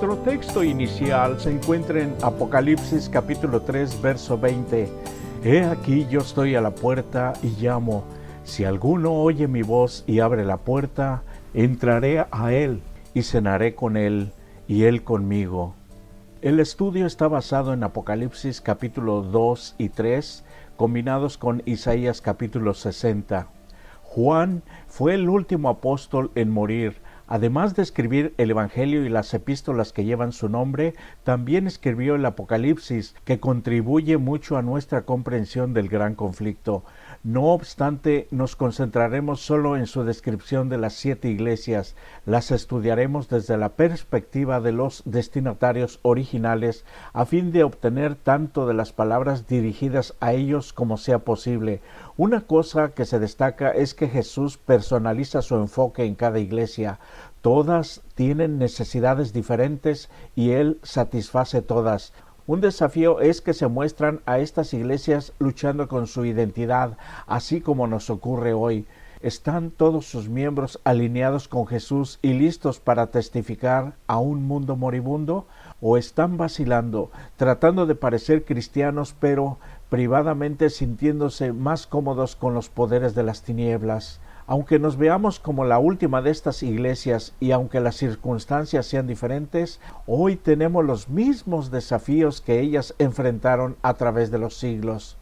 Nuestro texto inicial se encuentra en Apocalipsis capítulo 3, verso 20. He aquí yo estoy a la puerta y llamo. Si alguno oye mi voz y abre la puerta, entraré a él y cenaré con él y él conmigo. El estudio está basado en Apocalipsis capítulo 2 y 3, combinados con Isaías capítulo 60. Juan fue el último apóstol en morir. Además de escribir el Evangelio y las epístolas que llevan su nombre, también escribió el Apocalipsis, que contribuye mucho a nuestra comprensión del gran conflicto. No obstante, nos concentraremos solo en su descripción de las 7 iglesias. Las estudiaremos desde la perspectiva de los destinatarios originales, a fin de obtener tanto de las palabras dirigidas a ellos como sea posible. Una cosa que se destaca es que Jesús personaliza su enfoque en cada iglesia. Todas tienen necesidades diferentes y Él satisface todas. Un desafío es que se muestran a estas iglesias luchando con su identidad, así como nos ocurre hoy. ¿Están todos sus miembros alineados con Jesús y listos para testificar a un mundo moribundo? ¿O están vacilando, tratando de parecer cristianos, pero privadamente sintiéndose más cómodos con los poderes de las tinieblas? Aunque nos veamos como la última de estas iglesias y aunque las circunstancias sean diferentes, hoy tenemos los mismos desafíos que ellas enfrentaron a través de los siglos.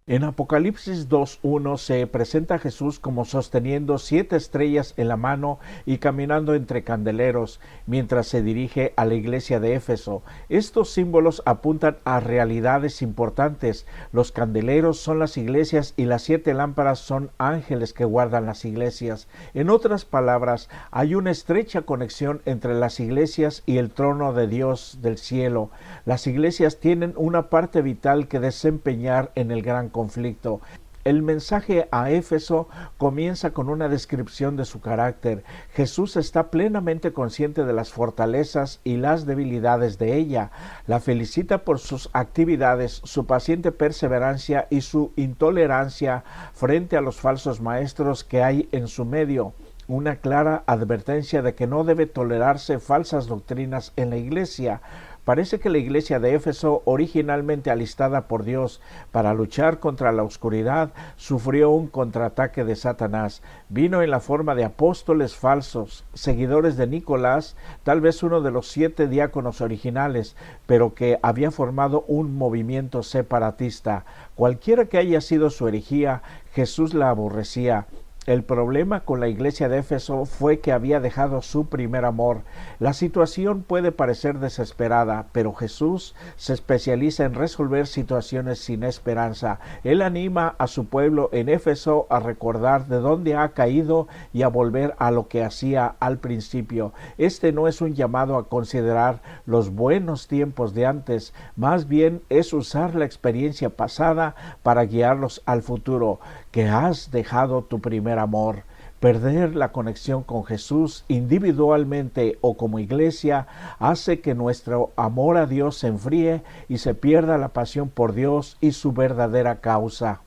En Apocalipsis 2.1 se presenta a Jesús como sosteniendo 7 estrellas en la mano y caminando entre candeleros, mientras se dirige a la iglesia de Éfeso. Estos símbolos apuntan a realidades importantes. Los candeleros son las iglesias y las 7 lámparas son ángeles que guardan las iglesias. En otras palabras, hay una estrecha conexión entre las iglesias y el trono de Dios del cielo. Las iglesias tienen una parte vital que desempeñar en el gran conflicto. El mensaje a Éfeso comienza con una descripción de su carácter. Jesús está plenamente consciente de las fortalezas y las debilidades de ella. La felicita por sus actividades, su paciente perseverancia y su intolerancia frente a los falsos maestros que hay en su medio. Una clara advertencia de que no debe tolerarse falsas doctrinas en la iglesia. Parece que la iglesia de Éfeso, originalmente alistada por Dios para luchar contra la oscuridad, sufrió un contraataque de Satanás. Vino en la forma de apóstoles falsos, seguidores de Nicolás, tal vez uno de los 7 diáconos originales, pero que había formado un movimiento separatista. Cualquiera que haya sido su herejía, Jesús la aborrecía. El problema con la iglesia de Éfeso fue que había dejado su primer amor. La situación puede parecer desesperada, pero Jesús se especializa en resolver situaciones sin esperanza. Él anima a su pueblo en Éfeso a recordar de dónde ha caído y a volver a lo que hacía al principio. Este no es un llamado a considerar los buenos tiempos de antes, más bien es usar la experiencia pasada para guiarlos al futuro. Que has dejado tu primer amor. Perder la conexión con Jesús individualmente o como iglesia hace que nuestro amor a Dios se enfríe y se pierda la pasión por Dios y su verdadera causa.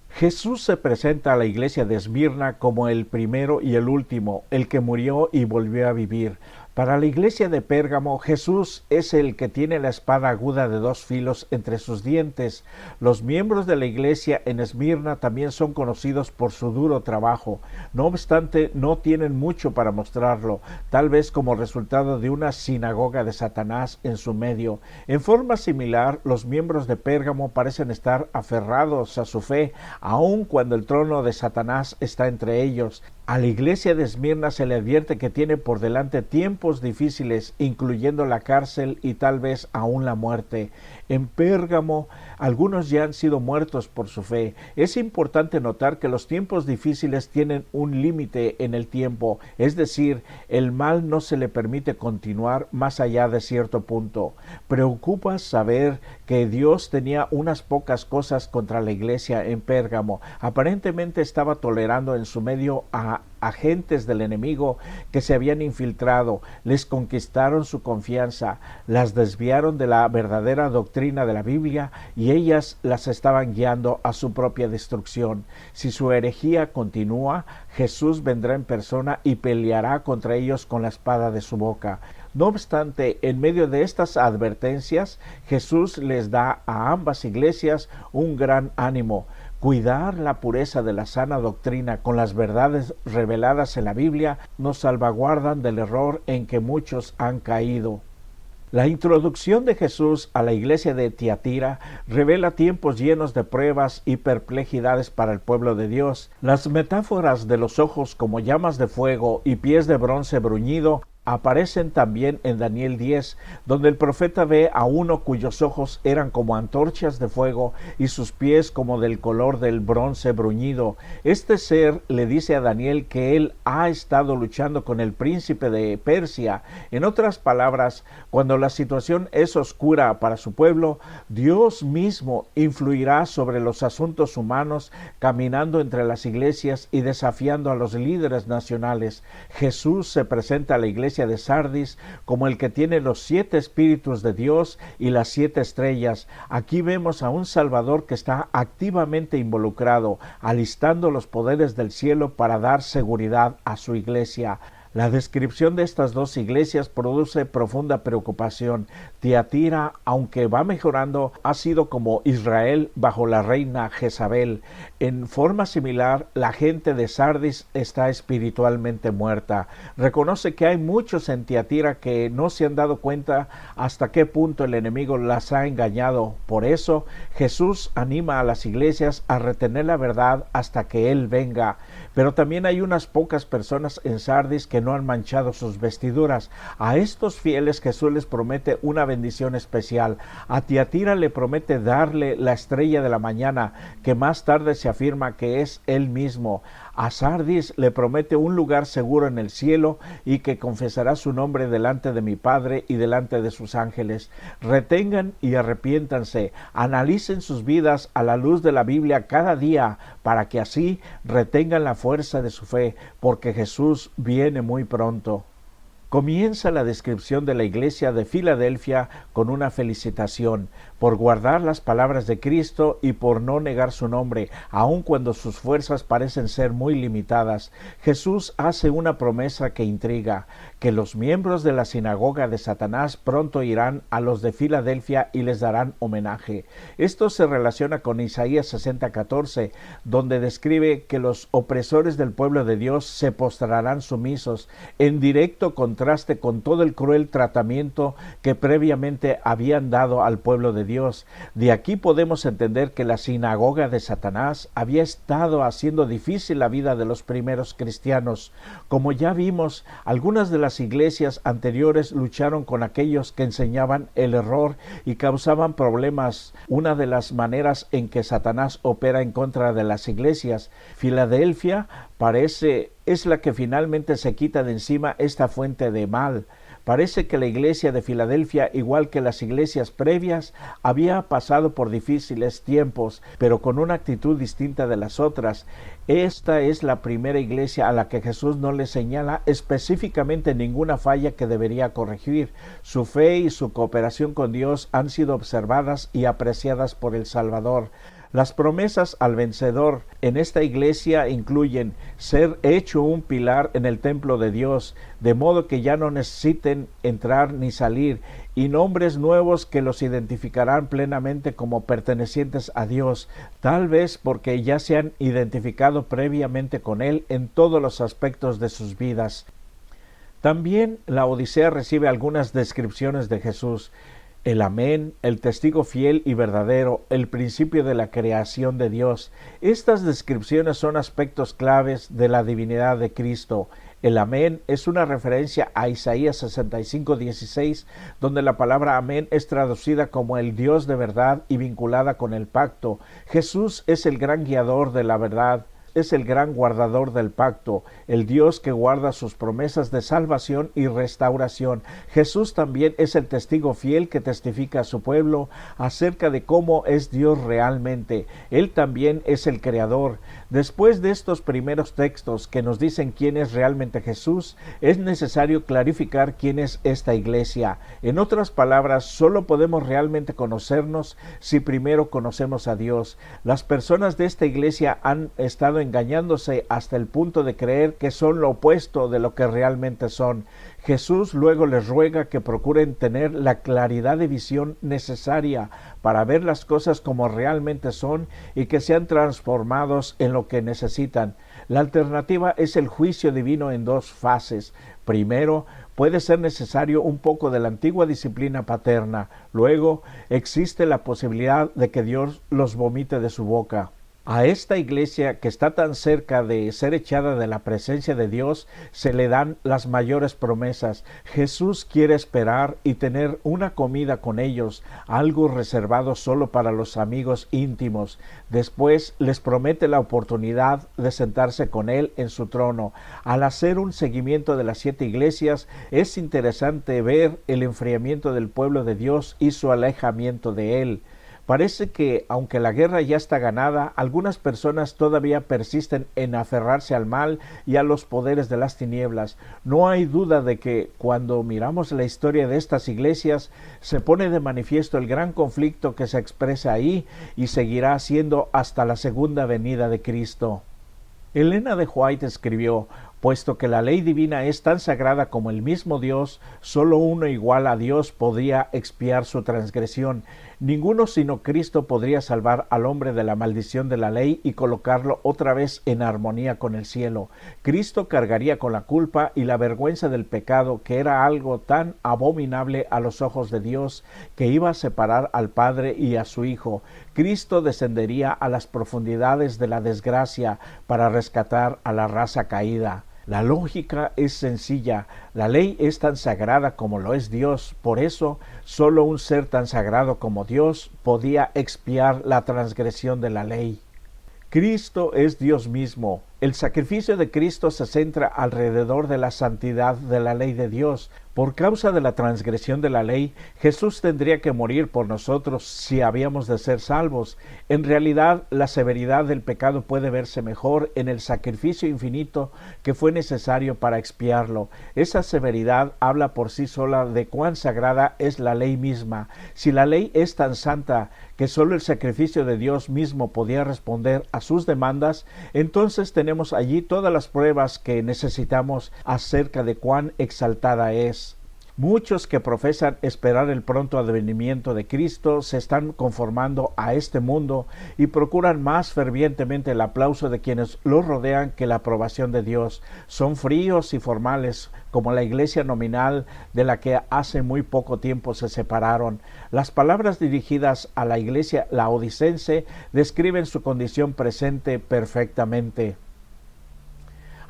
Jesús se presenta a la iglesia de Esmirna como el primero y el último, el que murió y volvió a vivir. Para la iglesia de Pérgamo, Jesús es el que tiene la espada aguda de 2 filos entre sus dientes. Los miembros de la iglesia en Esmirna también son conocidos por su duro trabajo. No obstante, no tienen mucho para mostrarlo, tal vez como resultado de una sinagoga de Satanás en su medio. En forma similar, los miembros de Pérgamo parecen estar aferrados a su fe, aun cuando el trono de Satanás está entre ellos. A la iglesia de Esmirna se le advierte que tiene por delante tiempos difíciles, incluyendo la cárcel y tal vez aún la muerte. En Pérgamo, algunos ya han sido muertos por su fe. Es importante notar que los tiempos difíciles tienen un límite en el tiempo, es decir, el mal no se le permite continuar más allá de cierto punto. Preocupa saber que Dios tenía unas pocas cosas contra la iglesia en Pérgamo. Aparentemente estaba tolerando en su medio a a agentes del enemigo que se habían infiltrado, les conquistaron su confianza, las desviaron de la verdadera doctrina de la Biblia y ellas las estaban guiando a su propia destrucción. Si su herejía continúa, Jesús vendrá en persona y peleará contra ellos con la espada de su boca. No obstante, en medio de estas advertencias, Jesús les da a ambas iglesias un gran ánimo: cuidar la pureza de la sana doctrina con las verdades reveladas en la Biblia nos salvaguardan del error en que muchos han caído. La introducción de Jesús a la iglesia de Tiatira revela tiempos llenos de pruebas y perplejidades para el pueblo de Dios. Las metáforas de los ojos como llamas de fuego y pies de bronce bruñido aparecen también en Daniel 10, donde el profeta ve a uno cuyos ojos eran como antorchas de fuego y sus pies como del color del bronce bruñido. Este ser le dice a Daniel que él ha estado luchando con el príncipe de Persia. En otras palabras, cuando la situación es oscura para su pueblo, Dios mismo influirá sobre los asuntos humanos, caminando entre las iglesias y desafiando a los líderes nacionales. Jesús se presenta a la iglesia de Sardis como el que tiene los 7 espíritus de Dios y las 7 estrellas. Aquí vemos a un Salvador que está activamente involucrado, alistando los poderes del cielo para dar seguridad a su iglesia. La descripción de estas dos iglesias produce profunda preocupación. Tiatira, aunque va mejorando, ha sido como Israel bajo la reina Jezabel. En forma similar, la gente de Sardis está espiritualmente muerta. Reconoce que hay muchos en Tiatira que no se han dado cuenta hasta qué punto el enemigo las ha engañado. Por eso, Jesús anima a las iglesias a retener la verdad hasta que Él venga. Pero también hay unas pocas personas en Sardis que no han manchado sus vestiduras. A estos fieles Jesús les promete una bendición especial. A Tiatira le promete darle la estrella de la mañana, que más tarde se afirma que es Él mismo. A Sardis le promete un lugar seguro en el cielo y que confesará su nombre delante de mi Padre y delante de sus ángeles. Retengan y arrepiéntanse, analicen sus vidas a la luz de la Biblia cada día, para que así retengan la fuerza de su fe, porque Jesús viene muy pronto. Comienza la descripción de la iglesia de Filadelfia con una felicitación por guardar las palabras de Cristo y por no negar su nombre, aun cuando sus fuerzas parecen ser muy limitadas. Jesús hace una promesa que intriga, que los miembros de la sinagoga de Satanás pronto irán a los de Filadelfia y les darán homenaje. Esto se relaciona con Isaías 60:14, donde describe que los opresores del pueblo de Dios se postrarán sumisos, en directo contraste con todo el cruel tratamiento que previamente habían dado al pueblo de Dios. De aquí podemos entender que la sinagoga de Satanás había estado haciendo difícil la vida de los primeros cristianos. Como ya vimos, algunas de las iglesias anteriores lucharon con aquellos que enseñaban el error y causaban problemas. Una de las maneras en que Satanás opera en contra de las iglesias, Filadelfia es la que finalmente se quita de encima esta fuente de mal. Parece que la iglesia de Filadelfia, igual que las iglesias previas, había pasado por difíciles tiempos, pero con una actitud distinta de las otras. Esta es la primera iglesia a la que Jesús no le señala específicamente ninguna falla que debería corregir. Su fe y su cooperación con Dios han sido observadas y apreciadas por el Salvador. Las promesas al vencedor en esta iglesia incluyen ser hecho un pilar en el templo de Dios, de modo que ya no necesiten entrar ni salir, y nombres nuevos que los identificarán plenamente como pertenecientes a Dios, tal vez porque ya se han identificado previamente con Él en todos los aspectos de sus vidas. También la Odisea recibe algunas descripciones de Jesús. El Amén, el testigo fiel y verdadero, el principio de la creación de Dios. Estas descripciones son aspectos claves de la divinidad de Cristo. El Amén es una referencia a Isaías 65:16, donde la palabra Amén es traducida como el Dios de verdad y vinculada con el pacto. Jesús es el gran guiador de la verdad. es el gran guardador del pacto, el Dios que guarda sus promesas de salvación y restauración. Jesús también es el testigo fiel que testifica a su pueblo acerca de cómo es Dios realmente. Él también es el creador. Después de estos primeros textos que nos dicen quién es realmente Jesús, es necesario clarificar quién es esta iglesia. En otras palabras, solo podemos realmente conocernos si primero conocemos a Dios. Las personas de esta iglesia han estado engañándose hasta el punto de creer que son lo opuesto de lo que realmente son. Jesús luego les ruega que procuren tener la claridad de visión necesaria para ver las cosas como realmente son y que sean transformados en lo que necesitan. La alternativa es el juicio divino en dos fases. Primero, puede ser necesario un poco de la antigua disciplina paterna. Luego, existe la posibilidad de que Dios los vomite de su boca. A esta iglesia que está tan cerca de ser echada de la presencia de Dios, se le dan las mayores promesas. Jesús quiere esperar y tener una comida con ellos, algo reservado solo para los amigos íntimos. Después les promete la oportunidad de sentarse con Él en su trono. Al hacer un seguimiento de las 7 iglesias, es interesante ver el enfriamiento del pueblo de Dios y su alejamiento de Él. Parece que, aunque la guerra ya está ganada, algunas personas todavía persisten en aferrarse al mal y a los poderes de las tinieblas. No hay duda de que, cuando miramos la historia de estas iglesias, se pone de manifiesto el gran conflicto que se expresa ahí y seguirá siendo hasta la segunda venida de Cristo. Elena de White escribió: puesto que la ley divina es tan sagrada como el mismo Dios, solo uno igual a Dios podría expiar su transgresión. Ninguno sino Cristo podría salvar al hombre de la maldición de la ley y colocarlo otra vez en armonía con el cielo. Cristo cargaría con la culpa y la vergüenza del pecado, que era algo tan abominable a los ojos de Dios, que iba a separar al Padre y a su Hijo. Cristo descendería a las profundidades de la desgracia para rescatar a la raza caída. La lógica es sencilla, la ley es tan sagrada como lo es Dios, por eso solo un ser tan sagrado como Dios podía expiar la transgresión de la ley. Cristo es Dios mismo. El sacrificio de Cristo se centra alrededor de la santidad de la ley de Dios. Por causa de la transgresión de la ley, Jesús tendría que morir por nosotros si habíamos de ser salvos. En realidad, la severidad del pecado puede verse mejor en el sacrificio infinito que fue necesario para expiarlo. Esa severidad habla por sí sola de cuán sagrada es la ley misma. Si la ley es tan santa que solo el sacrificio de Dios mismo podía responder a sus demandas, entonces tenemos allí todas las pruebas que necesitamos acerca de cuán exaltada es. Muchos que profesan esperar el pronto advenimiento de Cristo se están conformando a este mundo y procuran más fervientemente el aplauso de quienes los rodean que la aprobación de Dios. Son fríos y formales, como la iglesia nominal de la que hace muy poco tiempo se separaron. Las palabras dirigidas a la iglesia laodicense describen su condición presente perfectamente.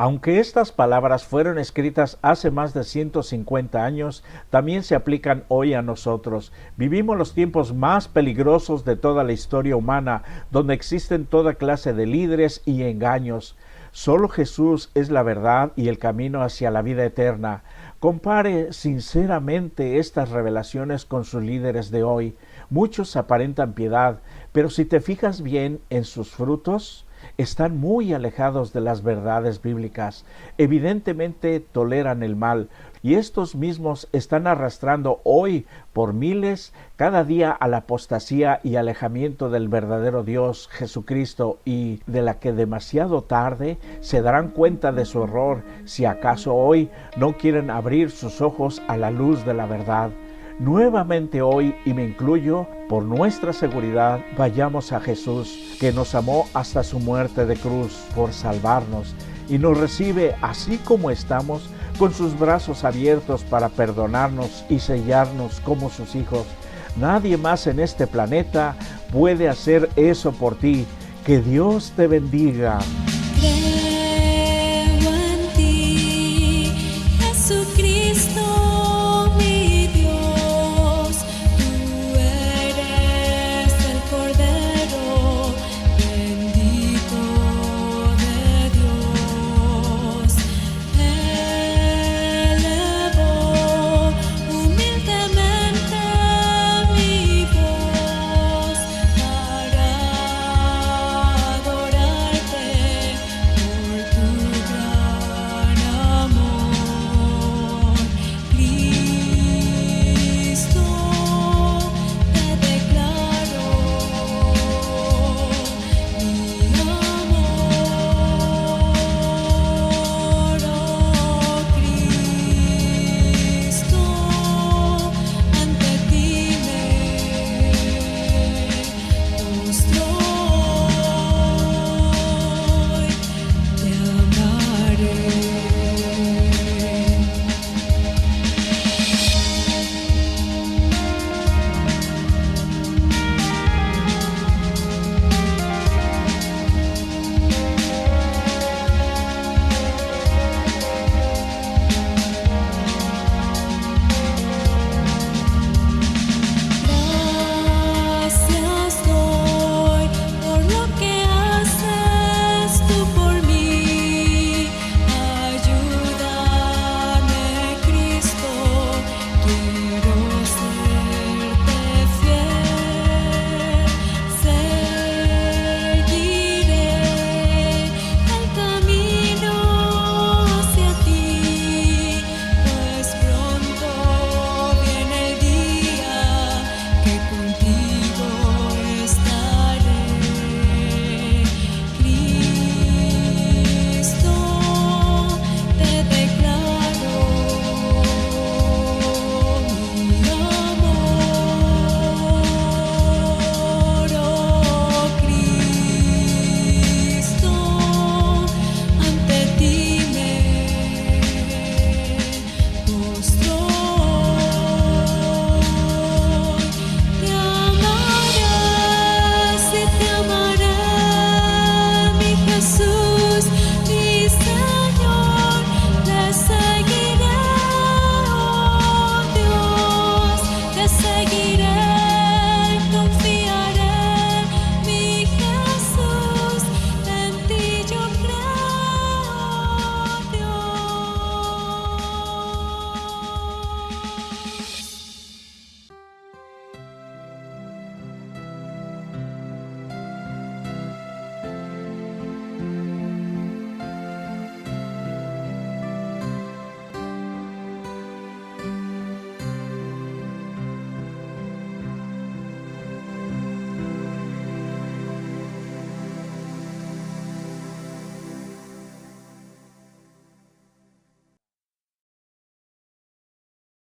Aunque estas palabras fueron escritas hace más de 150 años, también se aplican hoy a nosotros. Vivimos los tiempos más peligrosos de toda la historia humana, donde existen toda clase de líderes y engaños. Solo Jesús es la verdad y el camino hacia la vida eterna. Compare sinceramente estas revelaciones con sus líderes de hoy. Muchos aparentan piedad, pero si te fijas bien en sus frutos, están muy alejados de las verdades bíblicas. Evidentemente toleran el mal, y estos mismos están arrastrando hoy por miles cada día a la apostasía y alejamiento del verdadero Dios Jesucristo, y de la que demasiado tarde se darán cuenta de su error, si acaso hoy no quieren abrir sus ojos a la luz de la verdad. Nuevamente hoy, y me incluyo, por nuestra seguridad, vayamos a Jesús, que nos amó hasta su muerte de cruz por salvarnos, y nos recibe así como estamos, con sus brazos abiertos para perdonarnos y sellarnos como sus hijos. Nadie más en este planeta puede hacer eso por ti. Que Dios te bendiga.